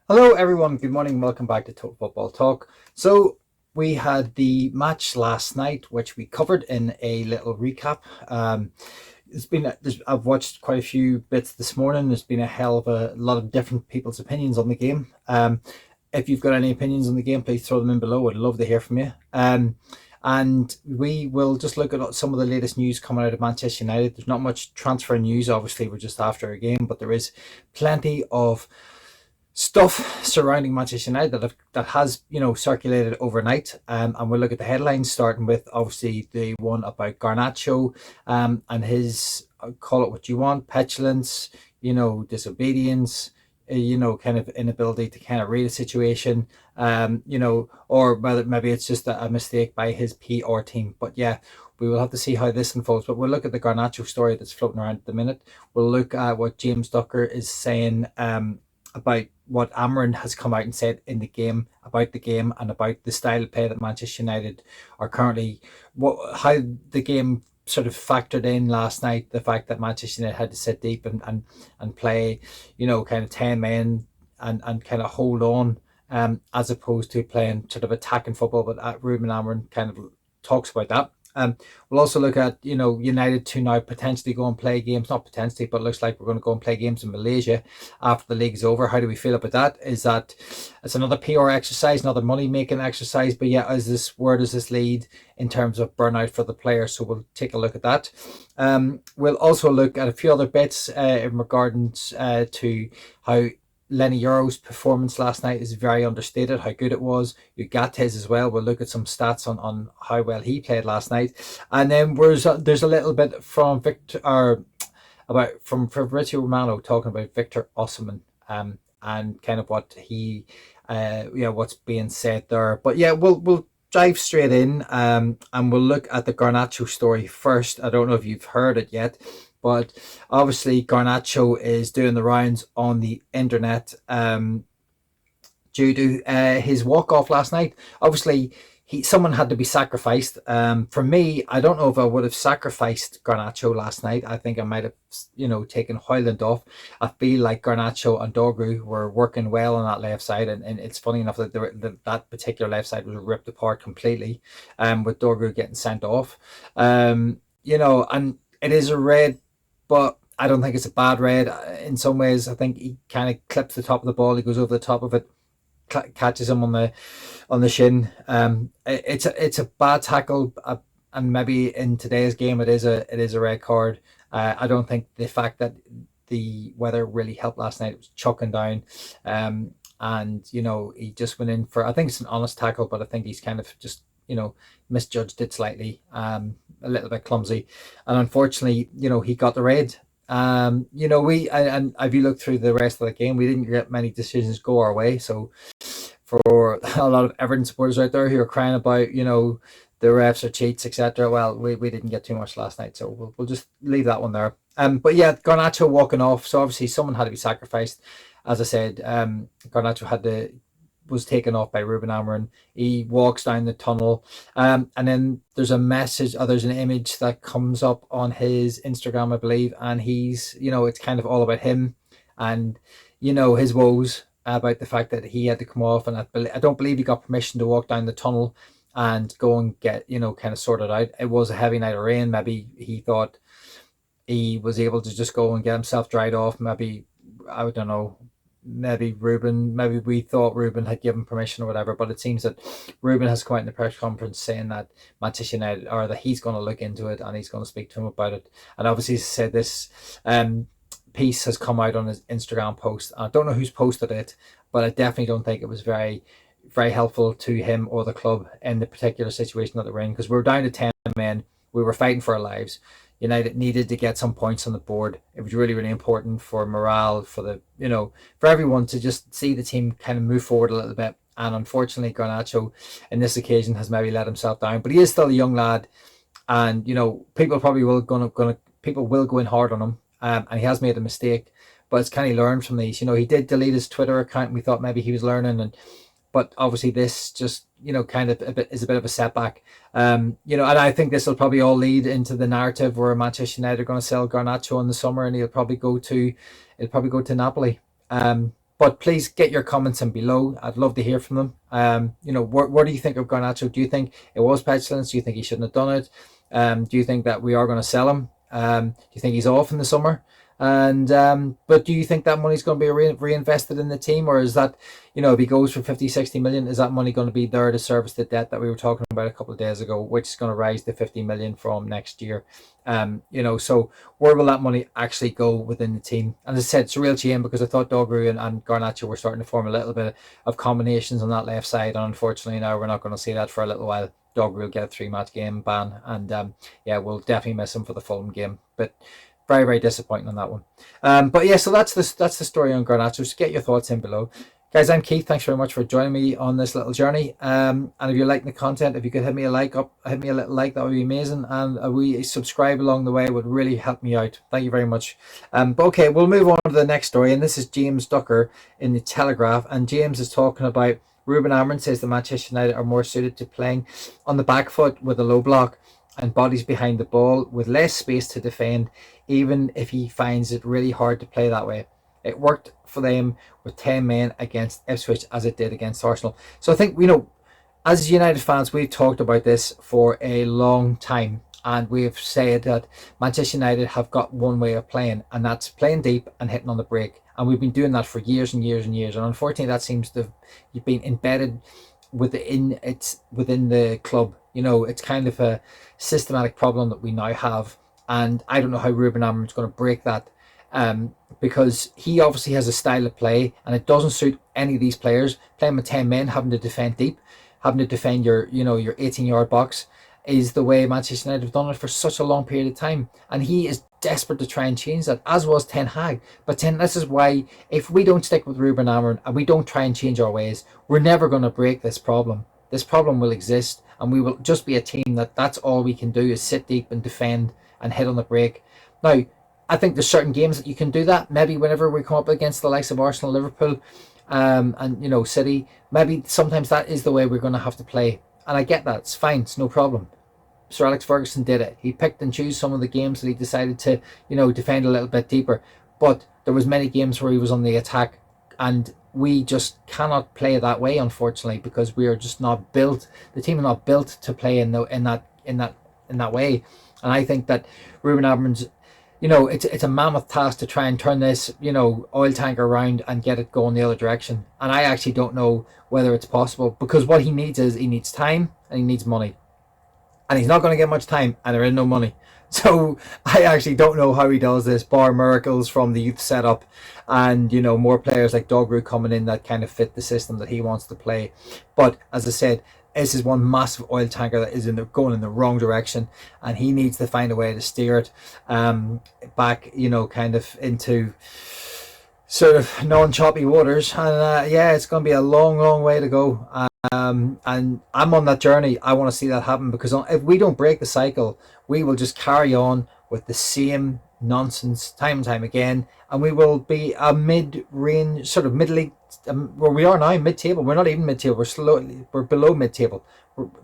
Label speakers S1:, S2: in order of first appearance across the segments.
S1: Hello, everyone. Good morning. Welcome back to Total Football Talk. So, we had the match last night, which we covered in a little recap. I've watched quite a few bits this morning. There's been a hell of a lot of different people's opinions on the game. If you've got any opinions on the game, please throw them in below. I'd love to hear from you. And we will just look at some of the latest news coming out of Manchester United. There's not much transfer news. Obviously, we're just after a game, but there is plenty of stuff surrounding Manchester United that has circulated overnight, and we'll look at the headlines, starting with obviously the one about Garnacho, and his, call it what you want, petulance, disobedience, kind of inability to kind of read a situation, or whether maybe it's just a mistake by his PR team. But yeah, we will have to see how this unfolds. But we'll look at the Garnacho story that's floating around at the minute. We'll look at what James Ducker is saying about what Amorim has come out and said in the game, about the game, and about the style of play that Manchester United are currently, how the game sort of factored in last night, the fact that Manchester United had to sit deep and play, kind of 10 men and kind of hold on, as opposed to playing sort of attacking football. But Rubin Amorim kind of talks about that. We'll also look at, United to now potentially go and play games, not potentially, but it looks like we're going to go and play games in Malaysia after the league is over. How do we feel about that? Is that it's another PR exercise, another money making exercise? But yeah, where does this lead in terms of burnout for the players? So we'll take a look at that. We'll also look at a few other bits in regards to how Lenny Euro's performance last night is very understated, how good it was. Urgate's as well. We'll look at some stats on how well he played last night. And then there's a little bit from from Fabrizio Romano talking about Victor Osimhen, and kind of what he what's being said there. But yeah, we'll dive straight in, and we'll look at the Garnacho story first. I don't know if you've heard it yet, but obviously Garnacho is doing the rounds on the internet, due to his walk off last night. Obviously, someone had to be sacrificed. For me, I don't know if I would have sacrificed Garnacho last night. I think I might have, taken Hoyland off. I feel like Garnacho and Dorgu were working well on that left side, and it's funny enough that that particular left side was ripped apart completely, with Dorgu getting sent off. And it is a red, but I don't think it's a bad red. In some ways, I think he kind of clips the top of the ball. He goes over the top of it, catches him on the shin. It's a bad tackle, and maybe in today's game it is a red card. I don't think the fact that the weather really helped last night. It was chucking down, and he just went in for. I think it's an honest tackle, but I think he's kind of just misjudged it slightly, a little bit clumsy, and unfortunately, he got the red. We and if you look through the rest of the game, we didn't get many decisions go our way. So for a lot of Everton supporters out there who are crying about, the refs are cheats, etc. Well, we didn't get too much last night, so we'll just leave that one there. But yeah, Garnacho walking off. So obviously someone had to be sacrificed. As I said, Garnacho was taken off by Rubin Amorim. He walks down the tunnel, and then there's a message, there's an image that comes up on his Instagram, I believe, and he's, it's kind of all about him and, his woes about the fact that he had to come off, and I don't believe he got permission to walk down the tunnel and go and get, kind of sorted out. It was a heavy night of rain. Maybe he thought he was able to just go and get himself dried off. Maybe, I don't know, maybe we thought Rubin had given permission or whatever, but it seems that Rubin has come out in the press conference saying that Manchester United, or that he's going to look into it and he's going to speak to him about it. And obviously he said this piece has come out on his Instagram post. I don't know who's posted it, but I definitely don't think it was very, very helpful to him or the club in the particular situation that they're in, because we were down to 10 men. We were fighting for our lives. United needed to get some points on the board. It was really, really important for morale, for for everyone to just see the team kind of move forward a little bit. And unfortunately, Garnacho, in this occasion, has maybe let himself down. But he is still a young lad, and people probably people will go in hard on him. And he has made a mistake, but it's kind of learned from these. He did delete his Twitter account, and we thought maybe he was learning, but obviously this just kind of is a bit of a setback. And I think this will probably all lead into the narrative where Manchester United are going to sell Garnacho in the summer, and he'll probably go to Napoli. But please get your comments in below. I'd love to hear from them. What do you think of Garnacho? Do you think it was petulance? Do you think he shouldn't have done it? Do you think that we are going to sell him? Do you think he's off in the summer? And but do you think that money's going to be reinvested in the team, or is that, if he goes for 50, 60 million, is that money going to be there to service the debt that we were talking about a couple of days ago, which is going to rise to 50 million from next year? So where will that money actually go within the team? And as I said, it's a real shame, because I thought Dogru and Garnacho were starting to form a little bit of combinations on that left side, and unfortunately now we're not going to see that for a little while. Dogru will get a 3-match game ban, and we'll definitely miss him for the Fulham game. But very, very disappointing on that one. So that's the story on Garnacho. Just get your thoughts in below. Guys, I'm Keith. Thanks very much for joining me on this little journey. And if you're liking the content, if you could hit me a little like, that would be amazing. And we subscribe along the way would really help me out. Thank you very much. But okay, we'll move on to the next story. And this is James Ducker in the Telegraph. And James is talking about Rubin Amorim says the Manchester United are more suited to playing on the back foot with a low block and bodies behind the ball with less space to defend, even if he finds it really hard to play that way. It worked for them with 10 men against Ipswich as it did against Arsenal. So I think, as United fans, we've talked about this for a long time, and we've said that Manchester United have got one way of playing, and that's playing deep and hitting on the break. And we've been doing that for years and years and years. And unfortunately, that seems to have been embedded within the club. It's kind of a systematic problem that we now have, and I don't know how Rubin Amorim is going to break that, because he obviously has a style of play, and it doesn't suit any of these players. Playing with 10 men, having to defend deep, having to defend your 18-yard box, is the way Manchester United have done it for such a long period of time, and he is desperate to try and change that, as was Ten Hag. But this is why, if we don't stick with Rubin Amorim and we don't try and change our ways, we're never going to break this problem. This problem will exist, and we will just be a team that's all we can do is sit deep and defend and hit on the break. Now, I think there's certain games that you can do that. Maybe whenever we come up against the likes of Arsenal, Liverpool, and City, maybe sometimes that is the way we're going to have to play. And I get that. It's fine. It's no problem. Sir Alex Ferguson did it. He picked and chose some of the games that he decided to, defend a little bit deeper. But there was many games where he was on the attack, and we just cannot play that way, unfortunately, because we are just not built. The team is not built to play in that way. And I think that Rubin Amorim's, it's a mammoth task to try and turn this, oil tanker around and get it going the other direction. And I actually don't know whether it's possible, because what he needs time and he needs money. And he's not going to get much time, and there is no money. So I actually don't know how he does this, bar miracles from the youth setup and, more players like Dogru coming in that kind of fit the system that he wants to play. But as I said, this is one massive oil tanker that is going in the wrong direction, and he needs to find a way to steer it back, kind of into sort of non-choppy waters. And it's going to be a long, long way to go. And I'm on that journey. I want to see that happen, because if we don't break the cycle, we will just carry on with the same nonsense time and time again, and we will be a mid-range, sort of mid-league, where we are now, mid-table. We're not even mid-table. We're below mid-table.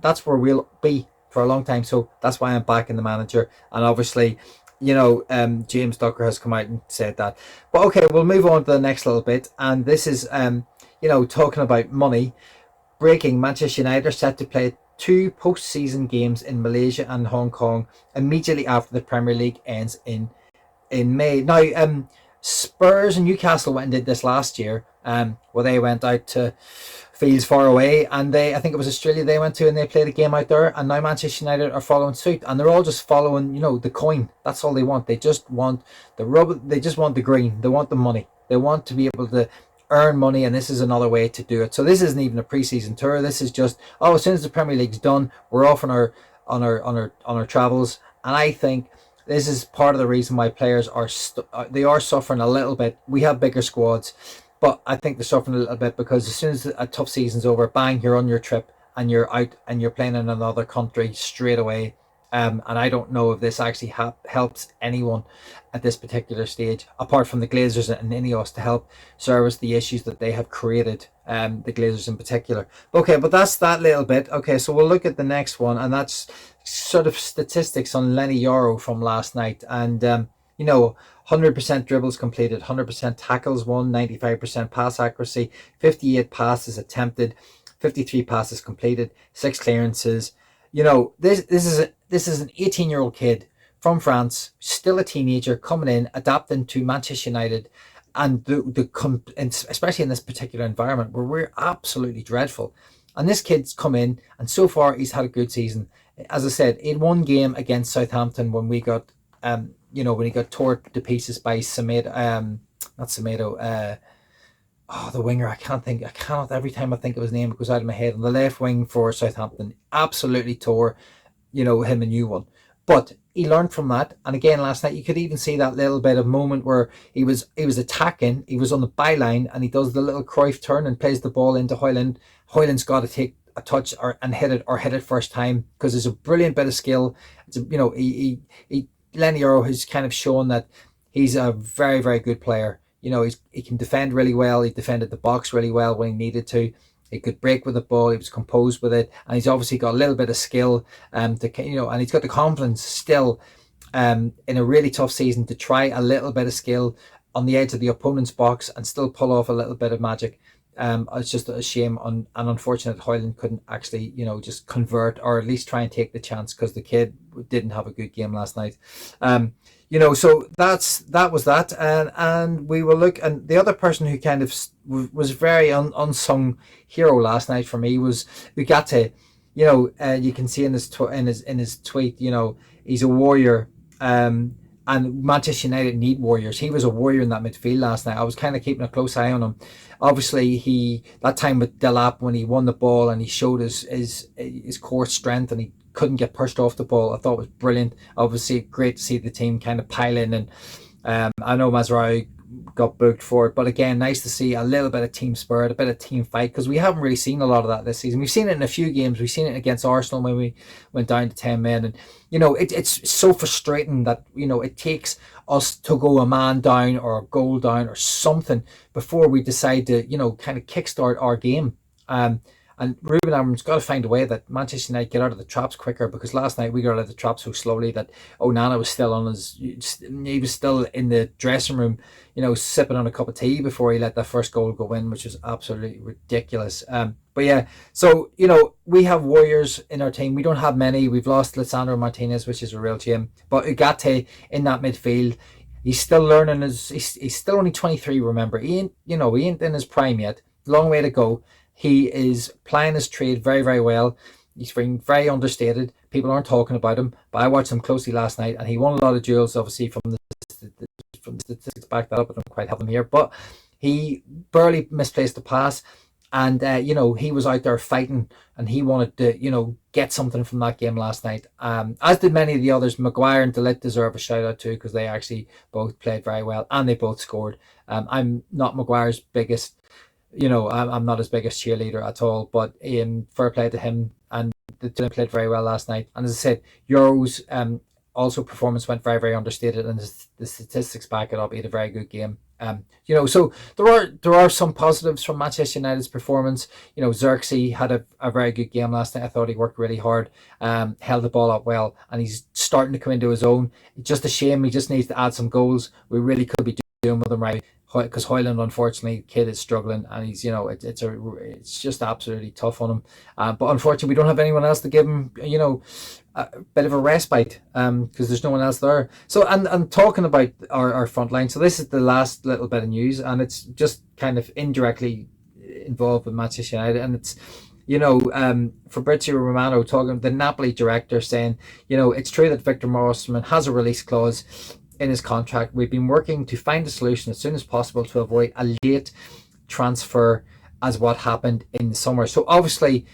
S1: That's where we'll be for a long time. So that's why I'm backing the manager. And obviously, James Ducker has come out and said that. But okay, we'll move on to the next little bit, and this is talking about money. Breaking: Manchester United are set to play 2 post-season games in Malaysia and Hong Kong immediately after the Premier League ends in May. Now, Spurs and Newcastle went and did this last year, where they went out to fields far away, and I think it was Australia they went to, and they played a game out there. And now Manchester United are following suit, and they're all just following, the coin. That's all they want. They just want the rub. They just want the green. They want the money. They want to be able to earn money, and this is another way to do it. So this isn't even a pre-season tour. This is just, as soon as the Premier League's done, we're off on our travels. And I think this is part of the reason why players are suffering a little bit. We have bigger squads, but I think they're suffering a little bit because as soon as a tough season's over, bang, you're on your trip and you're out and you're playing in another country straight away. And I don't know if this actually helps anyone at this particular stage, apart from the Glazers and Ineos, to help service the issues that they have created, the Glazers in particular. Okay, but that's that little bit. Okay, so we'll look at the next one, and that's sort of statistics on Lenny Yoro from last night. And, 100% dribbles completed, 100% tackles won, 95% pass accuracy, 58 passes attempted, 53 passes completed, 6 clearances. This is an 18-year-old kid from France, still a teenager, coming in, adapting to Manchester United, and especially in this particular environment where we're absolutely dreadful. And this kid's come in, and so far he's had a good season. As I said, in one game against Southampton, when we got, when he got tore to pieces by Semedo, not Semedo, the winger. I cannot. Every time I think of his name, it goes out of my head. On the left wing for Southampton, absolutely tore, him a new one. But he learned from that, and again last night you could even see that little bit of moment where he was attacking, he was on the byline, and he does the little Cruyff turn and plays the ball into Hoyland. Hoyland's got to take a touch and hit it first time, because there's a brilliant bit of skill. It's Lenny Earl has kind of shown that he's a very, very good player. He can defend really well. He defended the box really well when he needed to. He could break with the ball. He was composed with it, and he's obviously got a little bit of skill. And he's got the confidence still, in a really tough season, to try a little bit of skill on the edge of the opponent's box and still pull off a little bit of magic. It's just a shame and unfortunate Hoyland couldn't actually, just convert, or at least try and take the chance, because the kid didn't have a good game last night. So that was that, and we will look. And the other person who kind of was very unsung hero last night for me was Urgate. You can see in his tweet, he's a warrior. And Manchester United need warriors. He was a warrior in that midfield last night. I was kind of keeping a close eye on him. Obviously, that time with Delap, when he won the ball and he showed his core strength, and he couldn't get pushed off the ball, I thought was brilliant. Obviously, great to see the team kind of pile in. And I know Mazraoui got booked for it, but again, nice to see a little bit of team spirit, a bit of team fight, because we haven't really seen a lot of that this season. We've seen it in a few games. We've seen it against Arsenal when we went down to 10 men, and it's so frustrating that it takes us to go a man down or a goal down or something before we decide to kind of kickstart our game. And Rubin Amorim's got to find a way that Manchester United get out of the traps quicker, because last night we got out of the traps so slowly that Onana was still he was still in the dressing room, sipping on a cup of tea before he let that first goal go in, which was absolutely ridiculous. But yeah, so we have warriors in our team. We don't have many. We've lost Lisandro Martinez, which is a real shame. But Urgate in that midfield, he's still learning. He's still only 23. Remember, he ain't in his prime yet. Long way to go. He is playing his trade very, very well. He's being very understated. People aren't talking about him, but I watched him closely last night, and he won a lot of duels, obviously, from the statistics back that up. I don't quite have them here, but he barely misplaced the pass, and he was out there fighting, and he wanted to get something from that game last night. As did many of the others. Maguire and De Ligt deserve a shout out too, because they actually both played very well, and they both scored. I'm not Maguire's biggest. I'm not his biggest cheerleader at all, but fair play to him, and the team played very well last night. And as I said, Euros also performance went very, very understated, and the statistics back it up. He had a very good game. So there are some positives from Manchester United's performance. Xerxes had a very good game last night. I thought he worked really hard, held the ball up well, and he's starting to come into his own. It's just a shame. He just needs to add some goals. We really could be doing with him right, because Hoyland, unfortunately, the kid is struggling, and he's it's just absolutely tough on him. But unfortunately, we don't have anyone else to give him a bit of a respite, because there's no one else there. So and talking about our front line, so this is the last little bit of news, and it's just kind of indirectly involved with Manchester United, and it's Fabrizio Romano, talking the Napoli director, saying it's true that Victor Osimhen has a release clause in his contract. We've been working to find a solution as soon as possible to avoid a late transfer, as what happened in the summer. So obviously,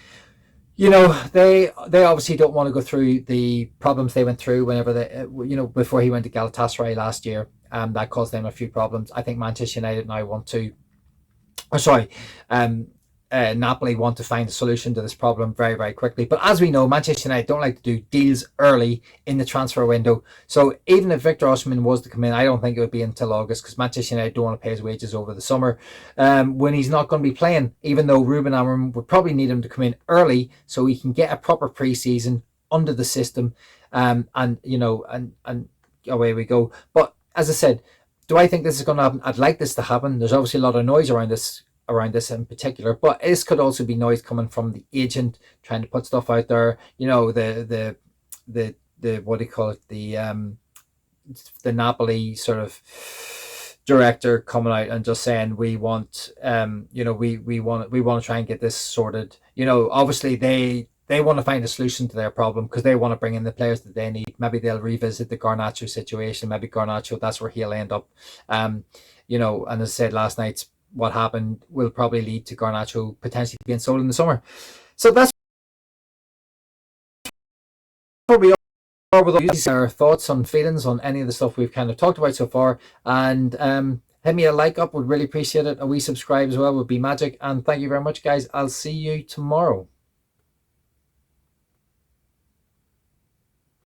S1: they obviously don't want to go through the problems they went through whenever they, before he went to Galatasaray last year. That caused them a few problems. I think Manchester United now want to, Napoli want to find a solution to this problem very, very quickly. But as we know, Manchester United don't like to do deals early in the transfer window. So even if Victor Osimhen was to come in, I don't think it would be until August, because Manchester United don't want to pay his wages over the summer when he's not going to be playing, even though Rubin Amorim would probably need him to come in early so he can get a proper pre-season under the system, and away we go. But as I said, Do I think this is going to happen? I'd like this to happen. There's obviously a lot of noise around this in particular, but this could also be noise coming from the agent trying to put stuff out there. You know, the what do you call it? The Napoli sort of director coming out and just saying we want we want to try and get this sorted. You know, obviously they want to find a solution to their problem because they want to bring in the players that they need. Maybe they'll revisit the Garnacho situation. Maybe Garnacho, that's where he'll end up. You know, and as I said last night, what happened will probably lead to Garnacho potentially being sold in the summer. So that's probably all with these our thoughts on feelings on any of the stuff we've kind of talked about so far. And hit me a like up, would really appreciate it. A wee subscribe as well would be magic. And thank you very much, guys. I'll see you tomorrow.